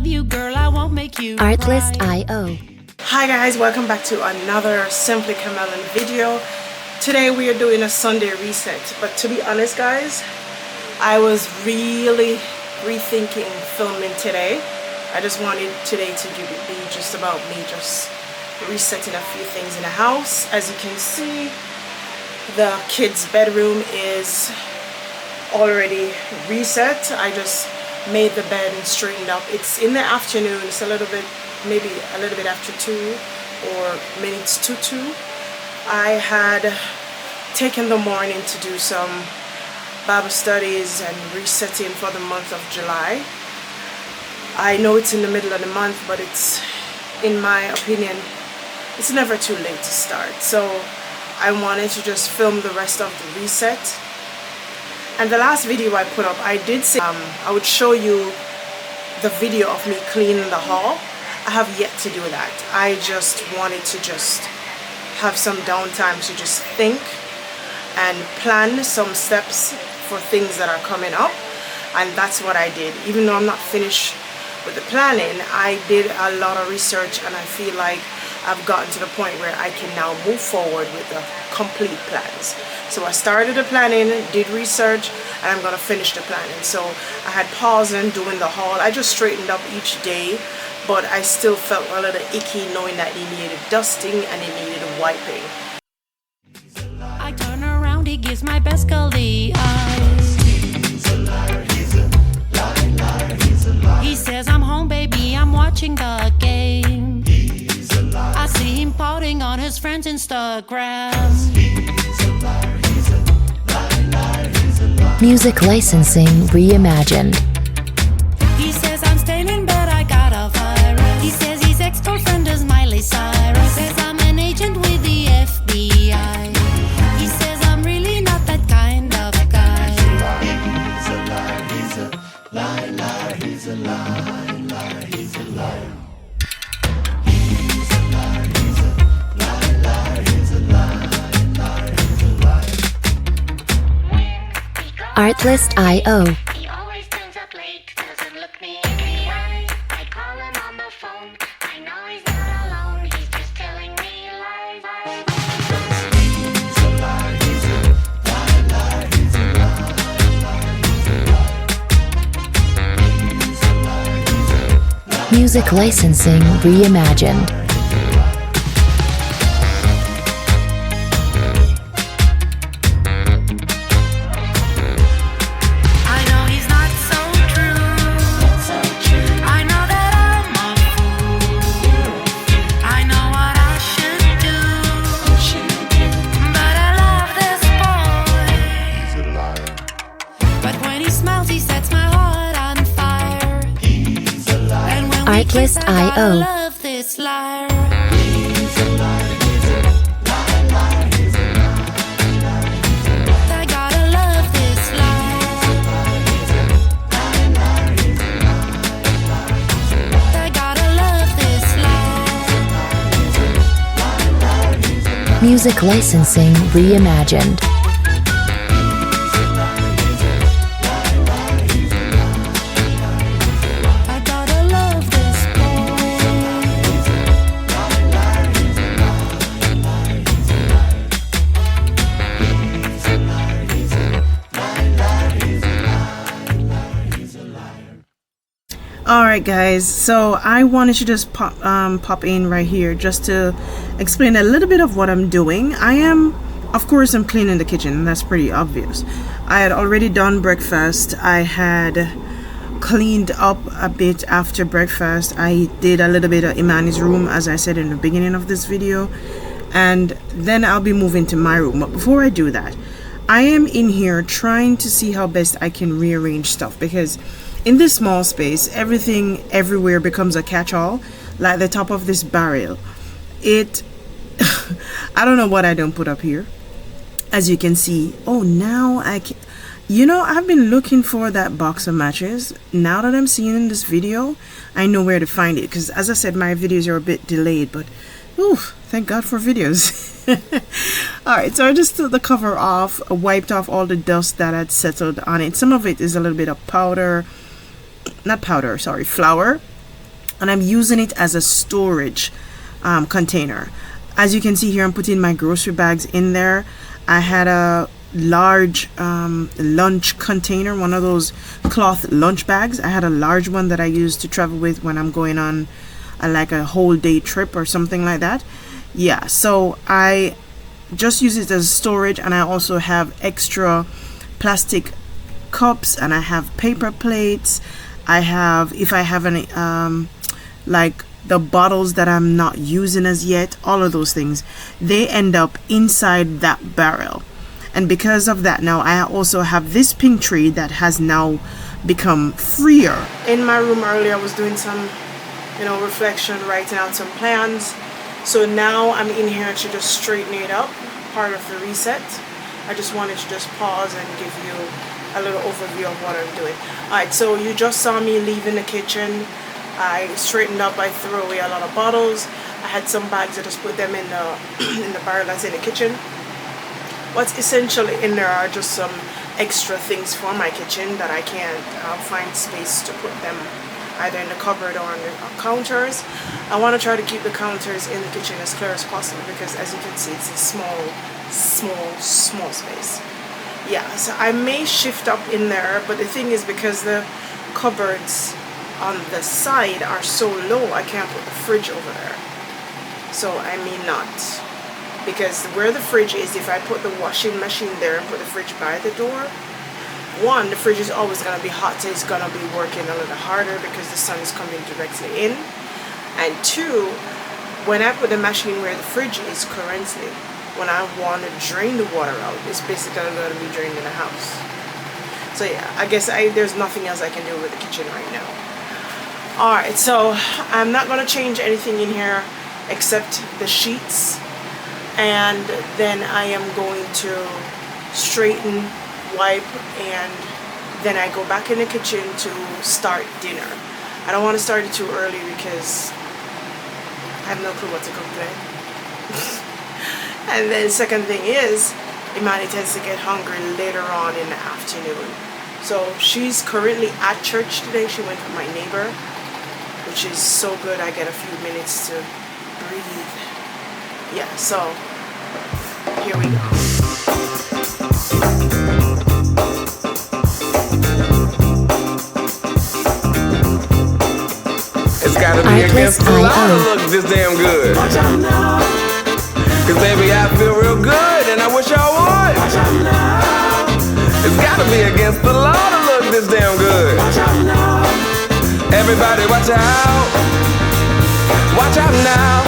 love you, girl, I won't make you Artlist.io. Hi guys, welcome back to another Simply Kamellen video. Today we are doing a Sunday reset, but to be honest guys, I was really rethinking filming today. I just wanted today to be just about me just resetting a few things in the house. As you can see, the kids' bedroom is already reset. I just made the bed and straightened up. It's in the afternoon. It's maybe a little bit after 2 or minutes to 2. I had taken the morning to do some Bible studies and resetting for the month of July. I know it's in the middle of the month, but it's, in my opinion, it's never too late to start. So I wanted to just film the rest of the reset. And the last video I put up, I did say I would show you the video of me cleaning the hall. I have yet to do that. I just wanted to just have some downtime to just think and plan some steps for things that are coming up. And that's what I did. Even though I'm not finished with the planning, I did a lot of research, and I feel like I've gotten to the point where I can now move forward with the complete plans. So I started the planning, did research, and I'm going to finish the planning. So I had paused and doing the haul. I just straightened up each day, but I still felt a little icky knowing that it needed dusting and it needed wiping. I turn around, he gives my best girl the eyes. He's a liar, he's a liar, he's a liar. He says I'm home, baby, I'm watching the game. He's a liar. I see him pouting on his friend's Instagram. He's a liar, he's a liar, he's a liar. Music licensing reimagined. He says I'm staying in bed, I got a virus. He says his ex-girlfriend is Miley Cyrus. Says I'm an agent with the FBI. He says I'm really not that kind of guy. He's a liar, he's a liar, he's a liar, he's a liar. He's a liar, he's a liar, he's a liar, he's a liar. Artlist.io. He always turns up late, doesn't look me in the eye. I call him on the phone, I know he's not alone, he's just telling me lies. He's a liar, he's a liar, he's a liar, he's a liar. He's a liar, he's a Music licensing reimagined. I know he's not so true. I know that I'm a fool. I know what I should do. But I love this boy. He's a liar. But when he smiles, he sets my heart on fire. He's a liar. And when we kiss, I gotta Artlist.io. love this liar. He's a liar, he's a liar, he's a liar. I gotta love this liar. I gotta love this liar. Music licensing reimagined. I gotta love this Alright guys, so I wanted to just pop in right here just to explain a little bit of what I'm doing. Of course I'm cleaning the kitchen, that's pretty obvious. I had already done breakfast. I had cleaned up a bit after breakfast. I did a little bit of Imani's room, as I said in the beginning of this video, and then I'll be moving to my room. But before I do that, I am in here trying to see how best I can rearrange stuff, because in this small space, everything everywhere becomes a catch-all, like the top of this barrel. I don't know what I don't put up here. As you can see, oh, now I can, I've been looking for that box of matches. Now that I'm seeing in this video, I know where to find it, because as I said, my videos are a bit delayed, but thank God for videos. Alright, so I just took the cover off, wiped off all the dust that had settled on it. Some of it is a little bit of flour. and I'm using it as a storage container. As you can see here, I'm putting my grocery bags in there. I had a large lunch container, one of those cloth lunch bags. I had a large one that I use to travel with when I'm going on like a whole day trip or something like that. Yeah, so I just use it as storage, and I also have extra plastic cups, and I have paper plates. I have, if I have any like the bottles that I'm not using as yet, all of those things, they end up inside that barrel. And because of that, now I also have this pink tree that has now become freer. In my room earlier, I was doing some, reflection, writing out some plans. So now I'm in here to just straighten it up, part of the reset. I just wanted to just pause and give you a little overview of what I'm doing. Alright, so you just saw me leaving the kitchen. I straightened up, I threw away a lot of bottles. I had some bags, I just put them in the in the barrel that's in the kitchen. What's essentially in there are just some extra things for my kitchen that I can't find space to put them either in the cupboard or on the counters. I want to try to keep the counters in the kitchen as clear as possible because, as you can see, it's a small space. Yeah, so I may shift up in there, but the thing is, because the cupboards on the side are so low, I can't put the fridge over there. So I may not, because where the fridge is, if I put the washing machine there and put the fridge by the door, one, the fridge is always going to be hot, so it's going to be working a little harder because the sun is coming directly in. And two, when I put the machine where the fridge is currently, when I want to drain the water out, it's basically going to be drained in the house. So yeah, I guess there's nothing else I can do with the kitchen right now. Alright, so I'm not going to change anything in here except the sheets. And then I am going to straighten, wipe, and then I go back in the kitchen to start dinner. I don't want to start it too early because I have no clue what to cook today. And then second thing is, Imani tends to get hungry later on in the afternoon. So she's currently at church today. She went with my neighbor, which is so good. I get a few minutes to breathe. Yeah, so here we go. It's gotta be against the law to look this damn good. Cause baby, I feel real good and I wish I would. It's gotta be against the law to look this damn good. Everybody watch out. Watch out now.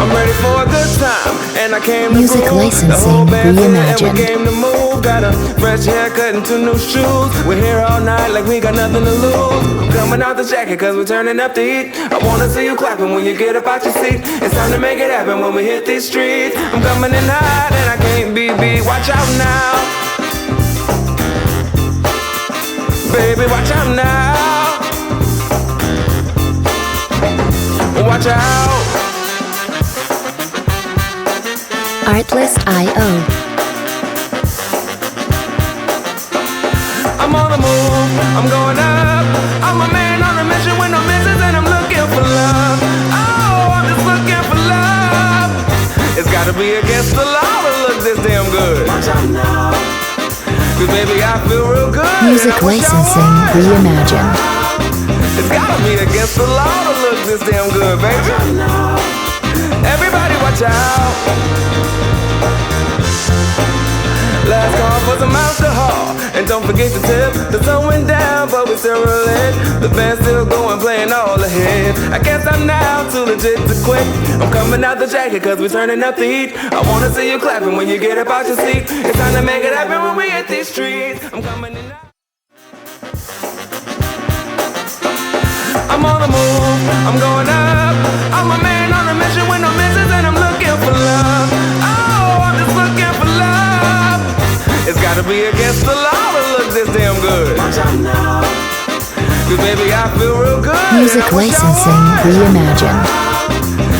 I'm ready for a good time, and I came to Music groove. licensing The whole band reimagined. and we came to move. Got a fresh haircut and 2 new shoes. We're here all night like we got nothing to lose. I'm coming out the jacket cause we're turning up the heat. I wanna see you clapping when you get up out your seat. It's time to make it happen when we hit these streets. I'm coming in hot and I can't be beat. Watch out now. Baby, watch out now. Watch out. Artlist.io. I'm on the move, I'm going up. I'm a man on a mission with no missions, and I'm looking for love. Oh, I'm just looking for love. It's gotta be against the law to look this damn good. Cause baby, I feel real good. Music and I wish I licensing would. reimagined. It's gotta be against the law to look this damn good, baby. Everybody watch out. Last call for some alcohol, and don't forget to tip. The sun went down, but we still rolling. The band's still going, playing all the hits. I guess I'm now too legit to quit. I'm coming out the jacket cause we're turning up the heat. I wanna see you clapping when you get up out your seat. It's time to make it happen when we hit these streets. I'm coming in now. I'm on the move, I'm going up. I'm a man on a mission with no missions, and I'm looking for love. Oh, I'm just looking for love. It's gotta be against the law to look this damn good. Cause baby, I feel real good. Music and I wish I licensing would. reimagined.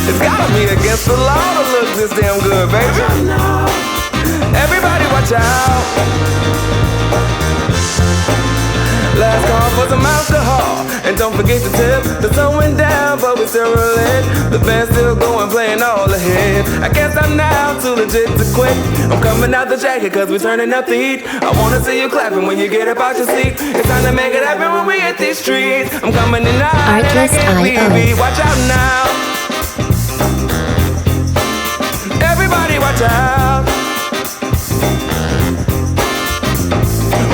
It's gotta be against the law to look this damn good, baby. Everybody watch out. Last call for some alcohol, and don't forget the tip. The sun went down, but we still rolling. The band's still going, playing all ahead. I guess I'm now too legit to quit. I'm coming out the jacket cause we're turning up the heat. I wanna see you clapping when you get up out your seat. It's time to make it happen when we hit these streets. I'm coming in now. Artlist.io. Watch out now. Everybody watch out.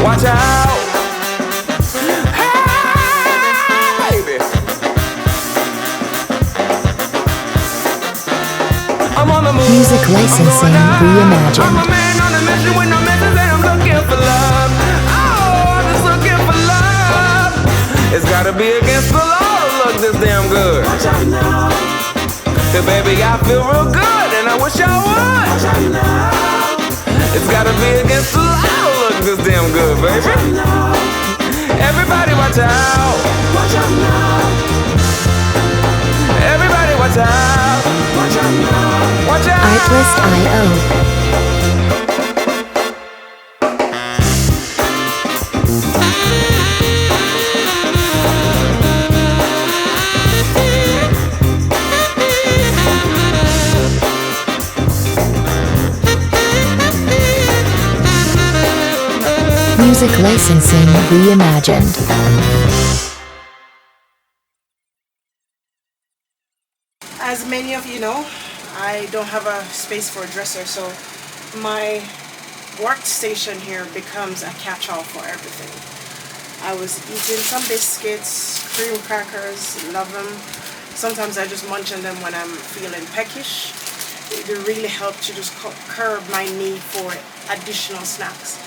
Watch out. Hey, baby. I'm on the move. Music licensing reimagined. I'm a man on a mission with no missions and I'm looking for love. Oh, I'm just looking for love. It's gotta be against the law to look this damn good. Watch out now. Cause baby, I feel real good and I wish I would. Watch out now. It's gotta be against the law to look this damn good, baby. Watch out now. Everybody watch out. Watch out now. Everybody watch out. Watch out now. Watch out. Artlist.io. Music licensing reimagined. As many of you know, I don't have a space for a dresser, so my workstation here becomes a catch-all for everything. I was eating some biscuits, cream crackers, love them. Sometimes I just munch on them when I'm feeling peckish. It really helped to just curb my need for additional snacks.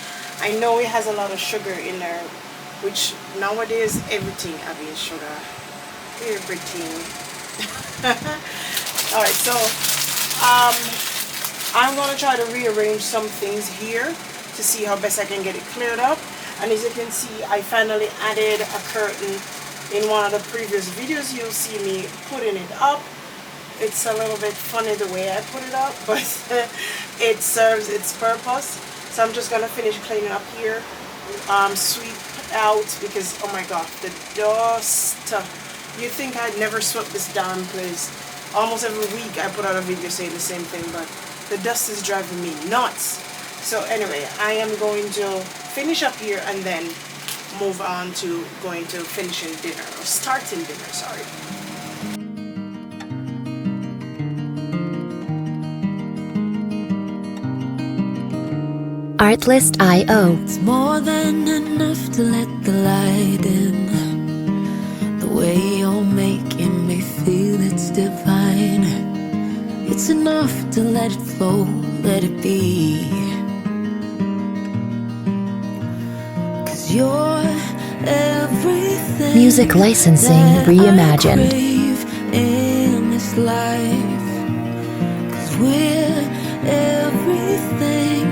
I know it has a lot of sugar in there, which nowadays everything has sugar. Everything. Alright, so I'm going to try to rearrange some things here to see how best I can get it cleared up. And as you can see, I finally added a curtain in one of the previous videos. You'll see me putting it up. It's a little bit funny the way I put it up, but it serves its purpose. So I'm just going to finish cleaning up here, sweep out, because oh my god, the dust. You think I'd never swept this damn place. Almost every week I put out a video saying the same thing, but the dust is driving me nuts. So anyway, I am going to finish up here and then move on to going to finishing dinner, or starting dinner, sorry. Artlist.io. It's more than enough to let the light in. The way you're making me feel, it's divine. It's enough to let it flow, let it be. 'Cause you're everything. Music licensing that reimagined. I crave in this life. 'Cause we're everything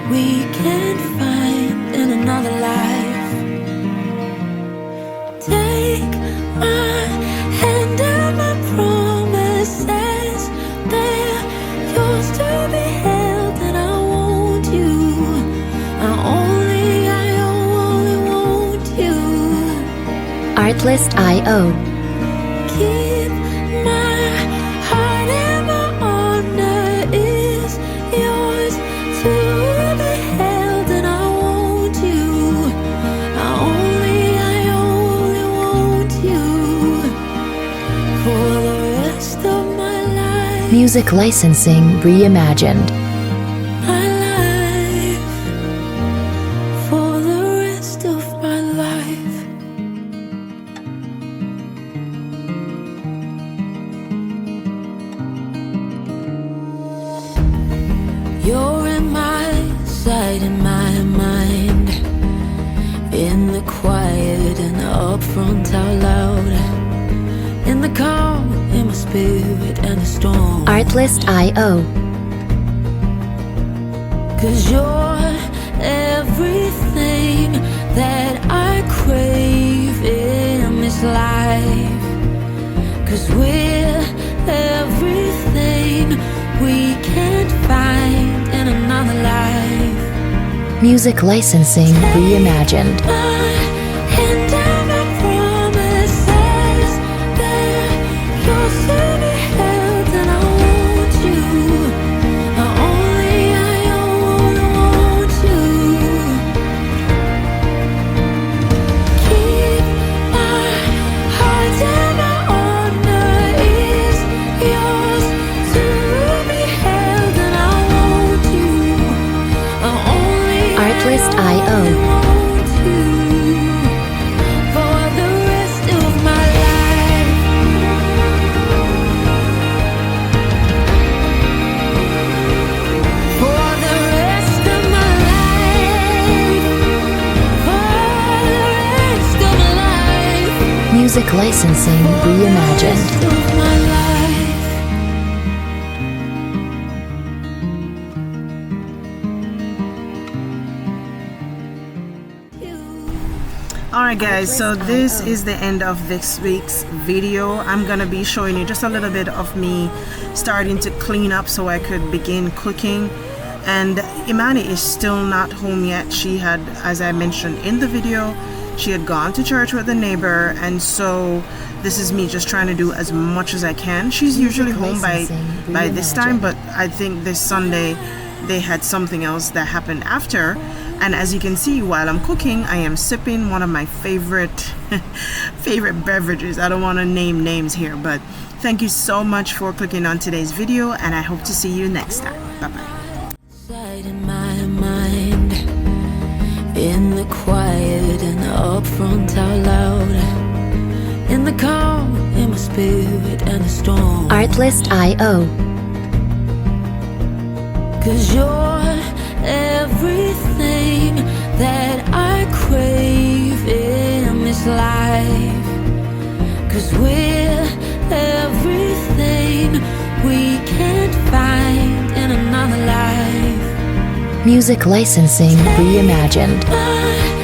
we can't find in another life. Take my hand and my promises, they're yours to be held, and I want you. I only want you. Artlist.io. Keep my heart and my honor is yours to be held, and I want you. I only want you for the rest of my life. Music licensing reimagined. My life, for the rest of my life. You're in my sight, in my mind, in the quiet and the upfront out loud, in the calm, in my spirit and the storm. Artlist.io. 'Cause you're everything that I crave in this life. 'Cause we're everything we can't find in another life. Music licensing reimagined. My hand and my promises, Artlist.io. For the rest of my life. For the rest of my life. For the rest of my life. Music licensing reimagined. Rest of my life. Alright guys, so this is the end of this week's video. I'm gonna be showing you just a little bit of me starting to clean up so I could begin cooking. And Imani is still not home yet. She had, as I mentioned in the video, she had gone to church with a neighbor, and so this is me just trying to do as much as I can. She's usually home by this time, but I think this Sunday they had something else that happened after. And as you can see, while I'm cooking, I am sipping one of my favorite beverages. I don't want to name names here, but thank you so much for clicking on today's video, and I hope to see you next time. Bye bye. In my mind, in the quiet and up front out loud, in the calm, in my spirit and the storm. Artlist.io. 'Cause you're everything that I crave in this life. 'Cause we're everything we can't find in another life. Music licensing reimagined. My